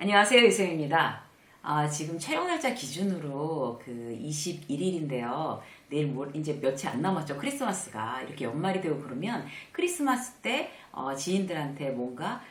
안녕하세요, 유쌤입니다. 지금 촬영 날짜 기준으로 그 21일인데요. 내일 이제 며칠 안 남았죠. 크리스마스가 이렇게 연말이 되고 그러면 크리스마스 때 지인들한테 뭔가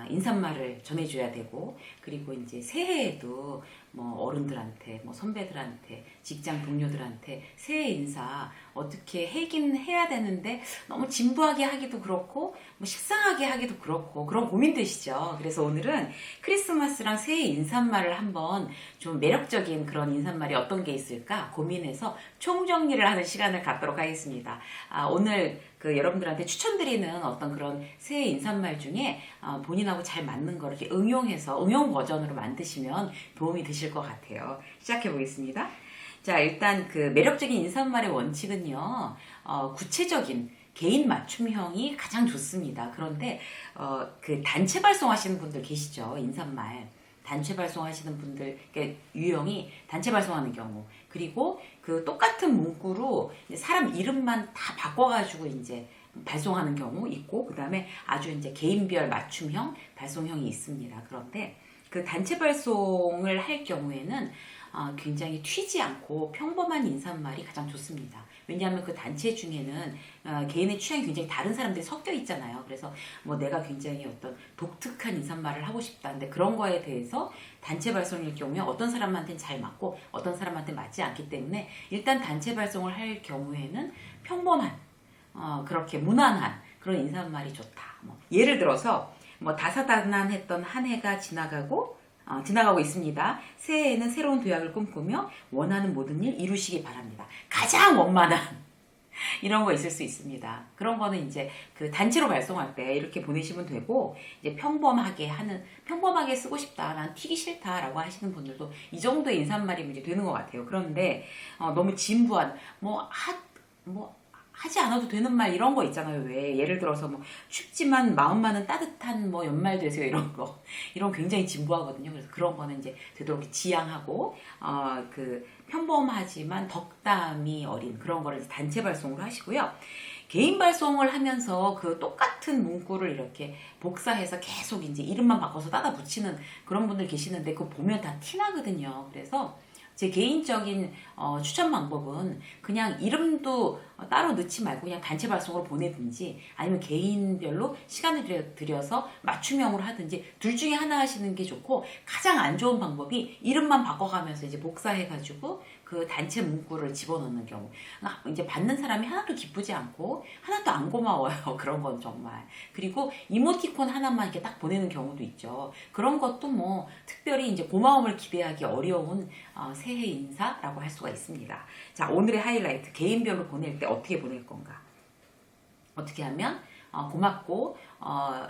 인사말을 전해줘야 되고, 그리고 이제 새해에도 뭐 어른들한테, 뭐 선배들한테, 직장 동료들한테 새해 인사 어떻게 하긴 해야 되는데 너무 진부하게 하기도 그렇고, 뭐 식상하게 하기도 그렇고, 그런 고민되시죠. 그래서 오늘은 크리스마스랑 새해 인사말을 한번 좀 매력적인 그런 인사말이 어떤 게 있을까 고민해서 총정리를 하는 시간을 갖도록 하겠습니다. 오늘 여러분들한테 추천드리는 어떤 그런 새해 인사말 중에 본인하고 잘 맞는 거를 이렇게 응용해서 응용 버전으로 만드시면 도움이 되실 것 같아요. 시작해 보겠습니다. 자, 일단 그 매력적인 인사말의 원칙은요, 구체적인 개인 맞춤형이 가장 좋습니다. 그런데 그 단체 발송하시는 분들 계시죠? 인사말. 단체 발송하시는 분들, 그러니까 유형이 단체 발송하는 경우, 그리고 그 똑같은 문구로 사람 이름만 다 바꿔가지고 이제 발송하는 경우 있고, 그 다음에 아주 이제 개인별 맞춤형 발송형이 있습니다. 그런데 그 단체 발송을 할 경우에는 굉장히 튀지 않고 평범한 인사말이 가장 좋습니다. 왜냐하면 그 단체 중에는 개인의 취향이 굉장히 다른 사람들이 섞여 있잖아요. 그래서 뭐 내가 굉장히 어떤 독특한 인사말을 하고 싶다는데 그런 거에 대해서 단체 발송일 경우에 어떤 사람한테는 잘 맞고 어떤 사람한테 맞지 않기 때문에 일단 단체 발송을 할 경우에는 평범한 그렇게 무난한 그런 인사말이 좋다. 뭐 예를 들어서 뭐 다사다난했던 한 해가 지나가고 있습니다. 새해에는 새로운 도약을 꿈꾸며 원하는 모든 일 이루시기 바랍니다. 가장 원만한 이런 거 있을 수 있습니다. 그런 거는 이제 그 단체로 발송할 때 이렇게 보내시면 되고, 이제 평범하게 쓰고 싶다, 난 튀기 싫다라고 하시는 분들도 이 정도의 인사말이면 이제 되는 것 같아요. 그런데 너무 진부한 하지 않아도 되는 말 이런 거 있잖아요. 왜 예를 들어서 뭐 춥지만 마음만은 따뜻한 뭐 연말 되세요 이런 굉장히 진부하거든요. 그래서 그런 거는 이제 되도록 지양하고 그 평범하지만 덕담이 어린 그런 거를 단체 발송으로 하시고요. 개인 발송을 하면서 그 똑같은 문구를 이렇게 복사해서 계속 이제 이름만 바꿔서 따다 붙이는 그런 분들 계시는데 그거 보면 다 티나거든요. 그래서 제 개인적인 추천 방법은 그냥 이름도 따로 넣지 말고 그냥 단체 발송으로 보내든지 아니면 개인별로 시간을 들여서 맞춤형으로 하든지 둘 중에 하나 하시는 게 좋고, 가장 안 좋은 방법이 이름만 바꿔가면서 이제 복사해가지고 그 단체 문구를 집어넣는 경우, 이제 받는 사람이 하나도 기쁘지 않고 하나도 안 고마워요. 그런 건 정말. 그리고 이모티콘 하나만 이렇게 딱 보내는 경우도 있죠. 그런 것도 뭐 특별히 이제 고마움을 기대하기 어려운 새해 인사라고 할 수가 있습니다. 자, 오늘의 하이라이트, 개인별로 보낼 때 어떻게 보낼 건가? 어떻게 하면 고맙고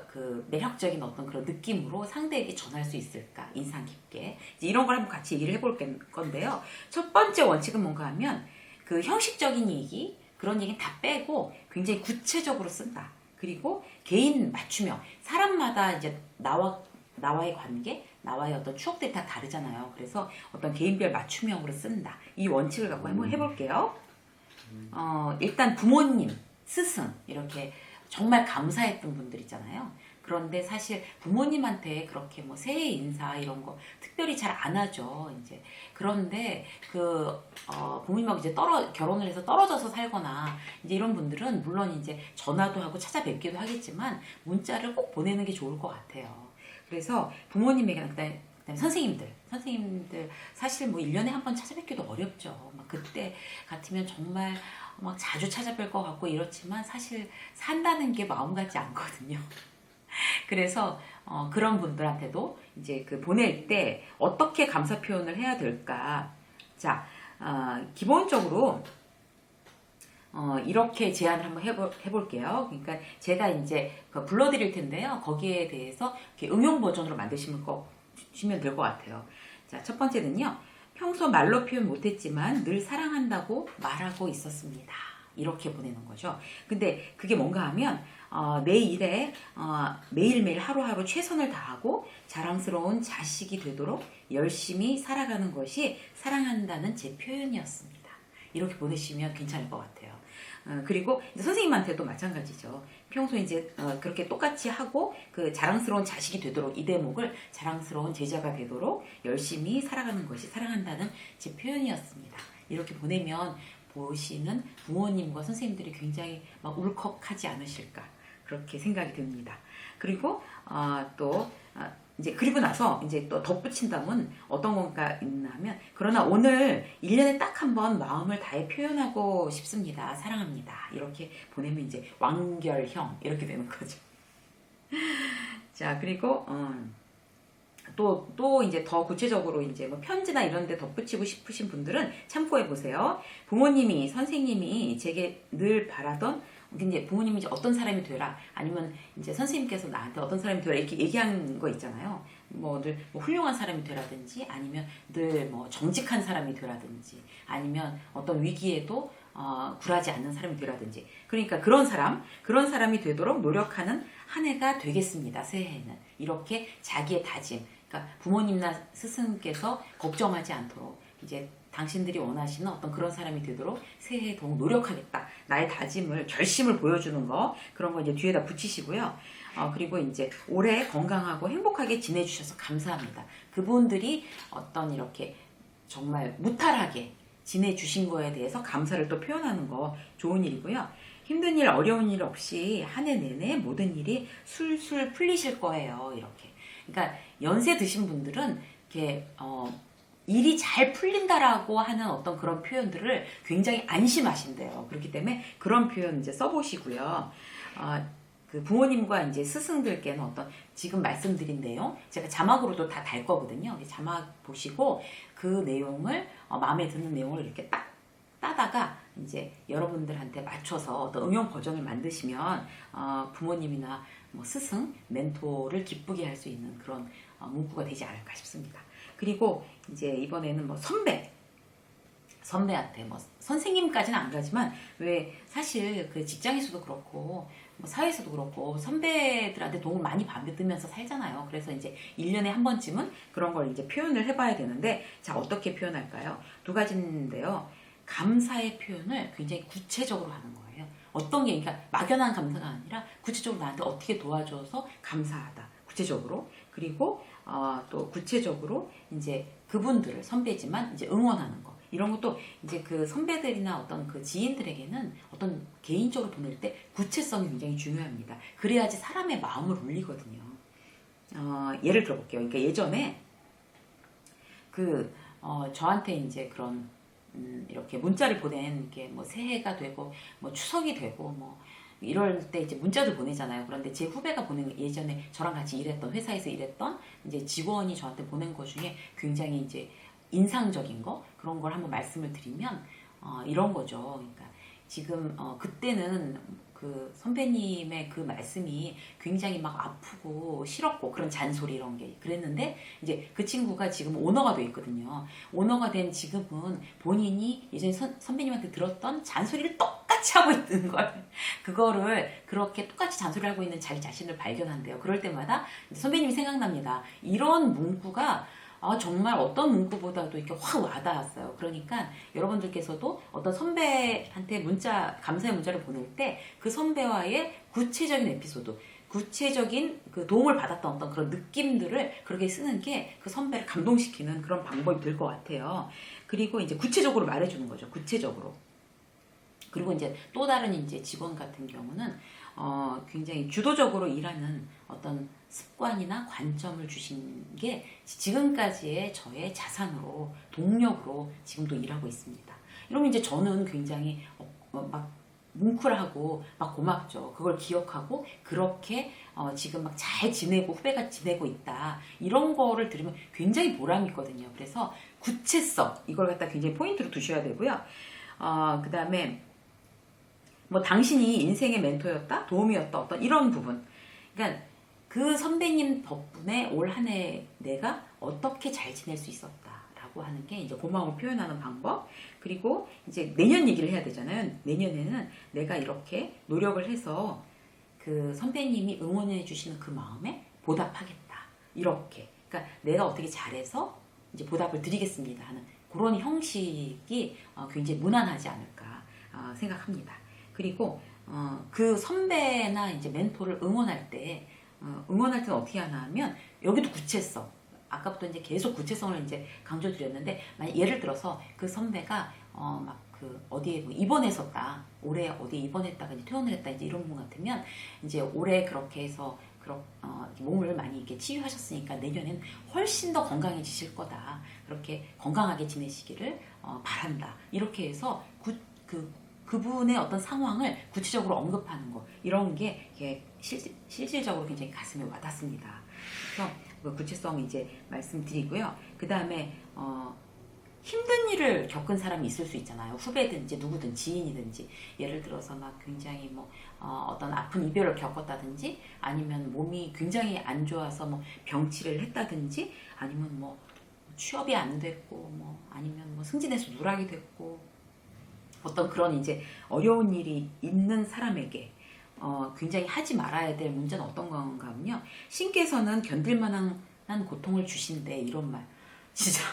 그 매력적인 어떤 그런 느낌으로 상대에게 전할 수 있을까? 인상 깊게. 이제 이런 걸 한번 같이 얘기를 해볼 건데요. 첫 번째 원칙은 뭔가 하면 그 형식적인 얘기, 그런 얘기는 다 빼고 굉장히 구체적으로 쓴다. 그리고 개인 맞춤형. 사람마다 이제 나와의 관계, 나와의 어떤 추억들이 다 다르잖아요. 그래서 어떤 개인별 맞춤형으로 쓴다. 이 원칙을 갖고 한번 해볼게요. 일단 부모님, 스승 이렇게 정말 감사했던 분들 있잖아요. 그런데 사실 부모님한테 그렇게 뭐 새해 인사 이런 거 특별히 잘 안 하죠. 이제 그런데 부모님하고 이제 결혼을 해서 떨어져서 살거나 이제 이런 분들은 물론 이제 전화도 하고 찾아뵙기도 하겠지만 문자를 꼭 보내는 게 좋을 것 같아요. 그래서 부모님에게 그다음에 선생님들 사실 뭐 1년에 한 번 찾아뵙기도 어렵죠. 막 그때 같으면 정말 막 자주 찾아뵐 것 같고 이렇지만 사실 산다는 게 마음 같지 않거든요. 그래서 그런 분들한테도 이제 그 보낼 때 어떻게 감사 표현을 해야 될까? 자, 기본적으로 이렇게 제안을 한번 해볼게요. 그러니까 제가 이제 불러드릴 텐데요. 거기에 대해서 이렇게 응용 버전으로 만드시면 될 것 같아요. 자, 첫 번째는요. 평소 말로 표현 못했지만 늘 사랑한다고 말하고 있었습니다. 이렇게 보내는 거죠. 근데 그게 뭔가 하면 내 일에 매일매일 하루하루 최선을 다하고 자랑스러운 자식이 되도록 열심히 살아가는 것이 사랑한다는 제 표현이었습니다. 이렇게 보내시면 괜찮을 것 같아요. 그리고 이제 선생님한테도 마찬가지죠. 평소에 이제 그렇게 똑같이 하고 그 자랑스러운 자식이 되도록 이 대목을 자랑스러운 제자가 되도록 열심히 살아가는 것이 사랑한다는 제 표현이었습니다. 이렇게 보내면 보시는 부모님과 선생님들이 굉장히 막 울컥하지 않으실까 그렇게 생각이 듭니다. 그리고 또 이제 그리고 나서 이제 또 덧붙인다면 어떤 건가 있나 하면 그러나 오늘 1년에 딱 한 번 마음을 다해 표현하고 싶습니다. 사랑합니다. 이렇게 보내면 이제 완결형 이렇게 되는 거죠. 자, 그리고 또 이제 더 구체적으로 이제 뭐 편지나 이런 데 덧붙이고 싶으신 분들은 참고해 보세요. 부모님이, 선생님이 제게 늘 바라던 이제 부모님이 이제 어떤 사람이 되라 아니면 이제 선생님께서 나한테 어떤 사람이 되라 이렇게 얘기한 거 있잖아요. 뭐 늘 뭐 훌륭한 사람이 되라든지 아니면 늘 뭐 정직한 사람이 되라든지 아니면 어떤 위기에도 굴하지 않는 사람이 되라든지 그러니까 그런 사람이 되도록 노력하는 한 해가 되겠습니다. 새해에는 이렇게 자기의 다짐 그러니까 부모님이나 스승께서 걱정하지 않도록 이제 당신들이 원하시는 어떤 그런 사람이 되도록 새해에 더욱 노력하겠다. 나의 다짐을, 결심을 보여주는 거 그런 거 이제 뒤에다 붙이시고요. 그리고 이제 올해 건강하고 행복하게 지내주셔서 감사합니다. 그분들이 어떤 이렇게 정말 무탈하게 지내주신 거에 대해서 감사를 또 표현하는 거 좋은 일이고요. 힘든 일, 어려운 일 없이 한 해 내내 모든 일이 술술 풀리실 거예요. 이렇게. 그러니까 연세 드신 분들은 이렇게 일이 잘 풀린다라고 하는 어떤 그런 표현들을 굉장히 안심하신대요. 그렇기 때문에 그런 표현 이제 써보시고요. 그 부모님과 이제 스승들께는 어떤 지금 말씀드린 내용 제가 자막으로도 다 달 거거든요. 자막 보시고 그 내용을 마음에 드는 내용을 이렇게 딱 따다가 이제 여러분들한테 맞춰서 어떤 응용 버전을 만드시면 부모님이나 뭐 스승, 멘토를 기쁘게 할 수 있는 그런 문구가 되지 않을까 싶습니다. 그리고 이제 이번에는 뭐 선배한테 뭐 선생님까지는 안 가지만 왜 사실 그 직장에서도 그렇고 뭐 사회에서도 그렇고 선배들한테 도움을 많이 받으면서 살잖아요. 그래서 이제 1년에 한 번쯤은 그런 걸 이제 표현을 해봐야 되는데 자 어떻게 표현할까요? 두 가지인데요. 감사의 표현을 굉장히 구체적으로 하는 거예요. 어떤 게 그러니까 막연한 감사가 아니라 구체적으로 나한테 어떻게 도와줘서 감사하다. 구체적으로 그리고 또 구체적으로 이제 그분들을 선배지만 이제 응원하는 거 이런 것도 이제 그 선배들이나 어떤 그 지인들에게는 어떤 개인적으로 보낼 때 구체성이 굉장히 중요합니다. 그래야지 사람의 마음을 울리거든요. 예를 들어볼게요. 그러니까 예전에 그 저한테 이제 그런 이렇게 문자를 보낸 게 뭐 새해가 되고 뭐 추석이 되고 뭐 이럴 때 이제 문자를 보내잖아요. 그런데 제 후배가 보낸 예전에 저랑 같이 일했던 회사에서 일했던 이제 직원이 저한테 보낸 것 중에 굉장히 이제 인상적인 거 그런 걸 한번 말씀을 드리면 이런 거죠. 그러니까 지금 그때는 그 선배님의 그 말씀이 굉장히 막 아프고 싫었고 그런 잔소리 이런 게 그랬는데 이제 그 친구가 지금 오너가 돼 있거든요. 오너가 된 지금은 본인이 예전에 선배님한테 들었던 잔소리를 똑같이 하고 있는 걸 그거를 그렇게 똑같이 잔소리를 하고 있는 자기 자신을 발견한대요. 그럴 때마다 선배님이 생각납니다. 이런 문구가 정말 어떤 문구보다도 이렇게 확 와닿았어요. 그러니까 여러분들께서도 어떤 선배한테 감사의 문자를 보낼 때 그 선배와의 구체적인 에피소드, 구체적인 그 도움을 받았던 어떤 그런 느낌들을 그렇게 쓰는 게 그 선배를 감동시키는 그런 방법이 될 것 같아요. 그리고 이제 구체적으로 말해주는 거죠. 구체적으로. 그리고 이제 또 다른 이제 직원 같은 경우는 굉장히 주도적으로 일하는 어떤 습관이나 관점을 주신 게 지금까지의 저의 자산으로 동력으로 지금도 일하고 있습니다. 이러면 이제 저는 굉장히 막 뭉클하고 막 고맙죠. 그걸 기억하고 그렇게 지금 막 잘 지내고 후배가 지내고 있다. 이런 거를 들으면 굉장히 보람이 있거든요. 그래서 구체성 이걸 갖다 굉장히 포인트로 두셔야 되고요. 그 다음에 뭐 당신이 인생의 멘토였다, 도움이었다 어떤 이런 부분. 그러니까 그 선배님 덕분에 올 한 해 내가 어떻게 잘 지낼 수 있었다라고 하는 게 이제 고마움을 표현하는 방법. 그리고 이제 내년 얘기를 해야 되잖아요. 내년에는 내가 이렇게 노력을 해서 그 선배님이 응원해 주시는 그 마음에 보답하겠다. 이렇게. 그러니까 내가 어떻게 잘해서 이제 보답을 드리겠습니다 하는 그런 형식이 굉장히 무난하지 않을까 생각합니다. 그리고 그 선배나 이제 멘토를 응원할 때, 응원할 때는 어떻게 하나 하면, 여기도 구체성. 아까부터 이제 계속 구체성을 이제 강조드렸는데, 만약 예를 들어서 그 선배가, 막 그 어디에 뭐 입원했었다. 올해 어디에 입원했다가 이제 퇴원을 했다. 이제 이런 분 같으면, 이제 올해 그렇게 해서, 몸을 많이 이렇게 치유하셨으니까 내년엔 훨씬 더 건강해지실 거다. 그렇게 건강하게 지내시기를 바란다. 이렇게 해서 그분의 어떤 상황을 구체적으로 언급하는 거, 이런 게 실질적으로 굉장히 가슴에 와닿습니다. 그래서 그 구체성 이제 말씀드리고요. 그 다음에 힘든 일을 겪은 사람이 있을 수 있잖아요. 후배든지 누구든 지인이든지, 예를 들어서 막 굉장히 뭐 어떤 아픈 이별을 겪었다든지, 아니면 몸이 굉장히 안 좋아서 뭐 병치를 했다든지, 아니면 뭐 취업이 안 됐고, 뭐 아니면 뭐 승진해서 누락이 됐고, 어떤 그런 이제 어려운 일이 있는 사람에게 굉장히 하지 말아야 될 문제는 어떤 건가 하면요. 신께서는 견딜만한 고통을 주신대, 이런 말. 진짜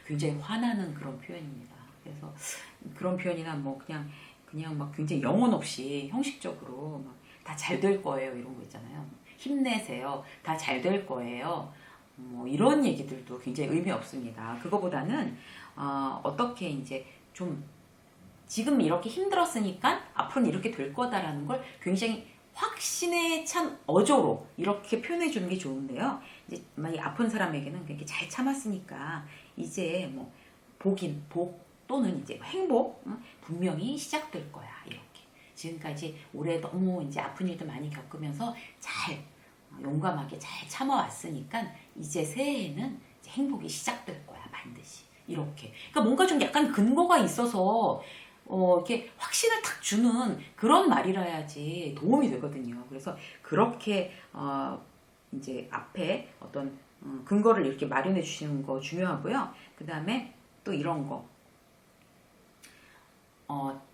굉장히 화나는 그런 표현입니다. 그래서 그런 표현이나 뭐 그냥 막 굉장히 영혼 없이 형식적으로 다 잘 될 거예요, 이런 거 있잖아요. 힘내세요. 다 잘 될 거예요. 뭐 이런 얘기들도 굉장히 의미 없습니다. 그거보다는 어떻게 이제 좀 지금 이렇게 힘들었으니까 앞으로는 이렇게 될 거다라는 걸 굉장히 확신에 찬 어조로 이렇게 표현해 주는 게 좋은데요. 이제 만약 아픈 사람에게는 그렇게 잘 참았으니까 이제 뭐 복 또는 이제 행복 분명히 시작될 거야, 이렇게. 지금까지 올해 너무 이제 아픈 일도 많이 겪으면서 잘 용감하게 잘 참아왔으니까 이제 새해에는 이제 행복이 시작될 거야, 반드시. 이렇게. 그러니까 뭔가 좀 약간 근거가 있어서 이렇게 확신을 탁 주는 그런 말이라야지 도움이 되거든요. 그래서 그렇게 이제 앞에 어떤 근거를 이렇게 마련해 주시는 거 중요하고요. 그 다음에 또 이런 거.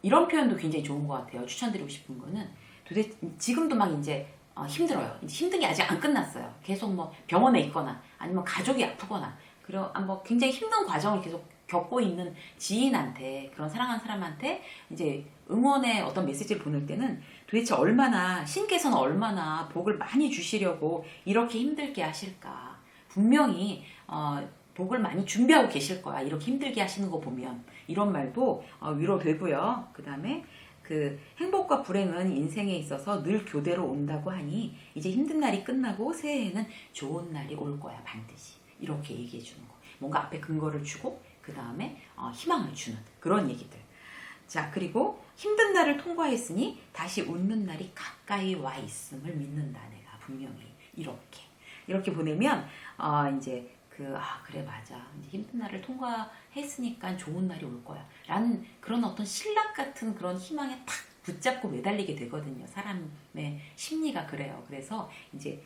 이런 표현도 굉장히 좋은 것 같아요. 추천드리고 싶은 거는, 도대체 지금도 막 이제 힘들어요. 이제 힘든 게 아직 안 끝났어요. 계속 뭐 병원에 있거나 아니면 가족이 아프거나, 그리고 뭐 굉장히 힘든 과정을 계속 겪고 있는 지인한테, 그런 사랑하는 사람한테 이제 응원의 어떤 메시지를 보낼 때는 도대체 신께서는 얼마나 복을 많이 주시려고 이렇게 힘들게 하실까. 분명히 복을 많이 준비하고 계실 거야, 이렇게 힘들게 하시는 거 보면. 이런 말도 위로되고요. 그 다음에 그 행복과 불행은 인생에 있어서 늘 교대로 온다고 하니 이제 힘든 날이 끝나고 새해에는 좋은 날이 올 거야, 반드시. 이렇게 얘기해 주는 거. 뭔가 앞에 근거를 주고 그 다음에 희망을 주는 그런 얘기들. 자, 그리고 힘든 날을 통과했으니 다시 웃는 날이 가까이 와 있음을 믿는다, 내가 분명히. 이렇게 보내면 이제 그래, 맞아. 이제 힘든 날을 통과했으니까 좋은 날이 올 거야. 라는 그런 어떤 신락 같은 그런 희망에 탁 붙잡고 매달리게 되거든요. 사람의 심리가 그래요. 그래서 이제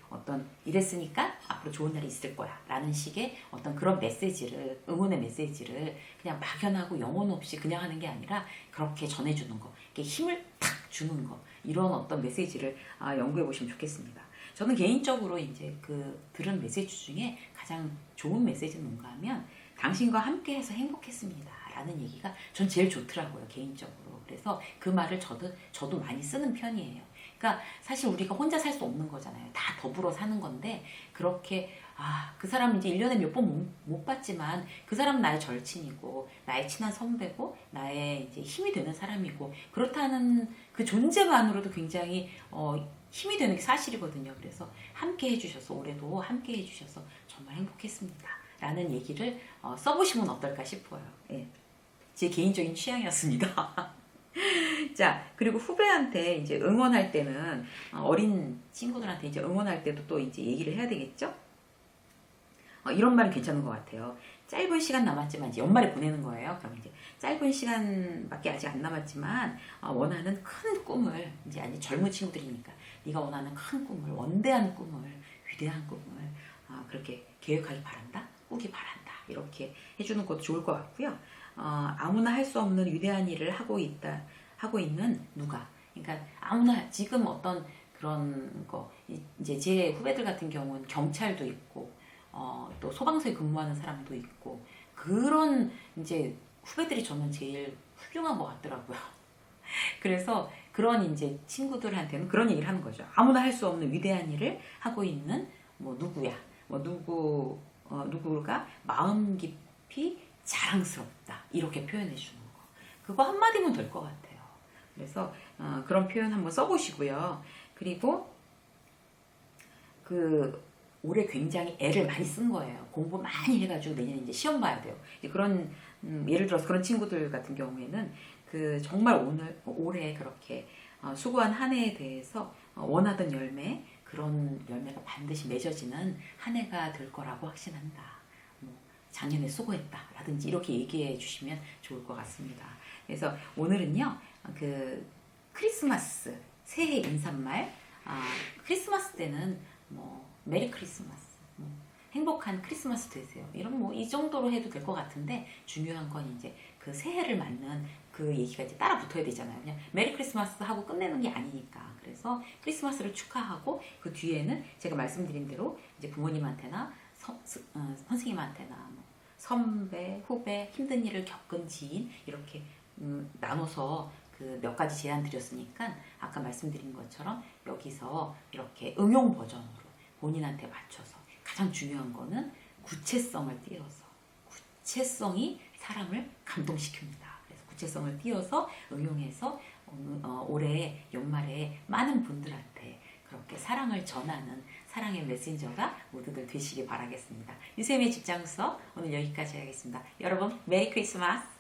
이랬으니까 앞으로 좋은 날이 있을 거야. 라는 식의 어떤 그런 메시지를, 응원의 메시지를 그냥 막연하고 영혼 없이 그냥 하는 게 아니라 그렇게 전해주는 거. 이렇게 힘을 탁 주는 거. 이런 어떤 메시지를 연구해 보시면 좋겠습니다. 저는 개인적으로 이제 들은 메시지 중에 가장 좋은 메시지는 뭔가 하면, 당신과 함께해서 행복했습니다 라는 얘기가 전 제일 좋더라고요, 개인적으로. 그래서 그 말을 저도 많이 쓰는 편이에요. 그러니까 사실 우리가 혼자 살 수 없는 거잖아요. 다 더불어 사는 건데, 그렇게 그 사람 이제 1년에 몇 번 못 봤지만 그 사람은 나의 절친이고 나의 친한 선배고 나의 이제 힘이 되는 사람이고, 그렇다는 그 존재만으로도 굉장히 힘이 되는 게 사실이거든요. 그래서 함께 해주셔서, 올해도 함께 해주셔서 정말 행복했습니다 라는 얘기를 써보시면 어떨까 싶어요. 예. 제 개인적인 취향이었습니다. 자, 그리고 후배한테 이제 응원할 때는, 어린 친구들한테 이제 응원할 때도 또 이제 얘기를 해야 되겠죠? 이런 말이 괜찮은 것 같아요. 짧은 시간 남았지만, 이제 연말에 보내는 거예요. 그럼 이제 짧은 시간밖에 아직 안 남았지만 원하는 큰 꿈을, 이제 아니 젊은 친구들이니까 네가 원하는 큰 꿈을, 원대한 꿈을, 위대한 꿈을 그렇게 계획하기 바란다, 꾸기 바란다, 이렇게 해주는 것도 좋을 것 같고요. 아무나 할 수 없는 위대한 일을 하고 있는 누가, 그러니까 아무나 지금 어떤 그런 거, 이제 제 후배들 같은 경우는 경찰도 있고 또 소방서에 근무하는 사람도 있고, 그런 이제 후배들이 저는 제일 훌륭한 것 같더라고요. 그래서 그런 이제 친구들한테는 그런 얘기를 하는 거죠. 아무나 할 수 없는 위대한 일을 하고 있는 뭐 누구야, 뭐 누구가 마음 깊이 자랑스럽다 이렇게 표현해 주는 거. 그거 한마디면 될 것 같아요. 그래서 그런 표현 한번 써보시고요. 그리고 올해 굉장히 애를 많이 쓴 거예요. 공부 많이 해가지고 내년에 이제 시험 봐야 돼요. 그런 예를 들어서 그런 친구들 같은 경우에는 정말 올해 그렇게 수고한 한 해에 대해서 원하던 열매, 그런 열매가 반드시 맺어지는 한 해가 될 거라고 확신한다. 뭐 작년에 수고했다 라든지 이렇게 얘기해 주시면 좋을 것 같습니다. 그래서 오늘은요, 크리스마스, 새해 인사말, 크리스마스 때는 뭐 메리 크리스마스, 뭐 행복한 크리스마스 되세요. 이런 뭐 이 정도로 해도 될 것 같은데, 중요한 건 이제 그 새해를 맞는 그 얘기가 이제 따라 붙어야 되잖아요. 그냥 메리 크리스마스 하고 끝내는 게 아니니까. 그래서 크리스마스를 축하하고 그 뒤에는 제가 말씀드린 대로 이제 부모님한테나 선생님한테나 뭐 선배, 후배, 힘든 일을 겪은 지인 이렇게 나눠서 몇 가지 제안 드렸으니까 아까 말씀드린 것처럼 여기서 이렇게 응용 버전으로 본인한테 맞춰서, 가장 중요한 거는 구체성을 띄어서, 구체성이 사람을 감동시킵니다. 그래서 구체성을 띄어서 응용해서 올해 연말에 많은 분들한테 그렇게 사랑을 전하는 사랑의 메신저가 모두들 되시길 바라겠습니다. 유쌤의 직장 수업 오늘 여기까지 하겠습니다. 여러분 메리 크리스마스!